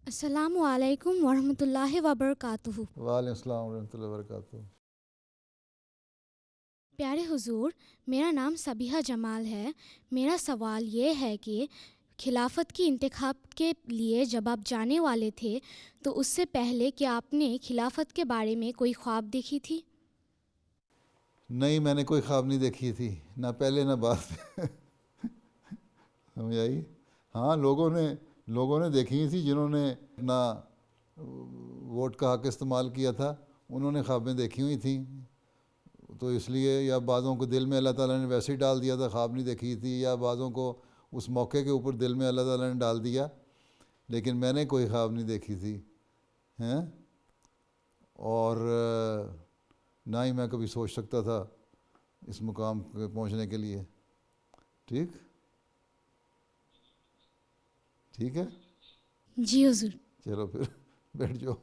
السلام علیکم ورحمۃ اللہ وبرکاتہ۔ وعلیکم السلام ورحمۃ اللہ وبرکاتہ۔ پیارے حضور، میرا نام صبیحہ جمال ہے۔ میرا سوال یہ ہے کہ خلافت کی انتخاب کے لیے جب آپ جانے والے تھے تو اس سے پہلے کیا آپ نے خلافت کے بارے میں کوئی خواب دیکھی تھی؟ نہیں، میں نے کوئی خواب نہیں دیکھی تھی، نہ پہلے نہ بعد میں۔ سمجھ آئی؟ ہاں، لوگوں نے دیکھی تھی جنہوں نے اپنا ووٹ کا حق استعمال کیا تھا، انہوں نے خوابیں دیکھی ہوئی تھیں، تو اس لیے یا بعضوں کو دل میں اللہ تعالیٰ نے ویسے ہی ڈال دیا تھا، خواب نہیں دیکھی تھی، یا بعضوں کو اس موقع کے اوپر دل میں اللہ تعالیٰ نے ڈال دیا، لیکن میں نے کوئی خواب نہیں دیکھی تھی ہیں، اور نہ ہی میں کبھی سوچ سکتا تھا اس مقام پہ پہنچنے کے لیے۔ ٹھیک ہے؟ جی حضور۔ چلو پھر بیٹھ جاؤ۔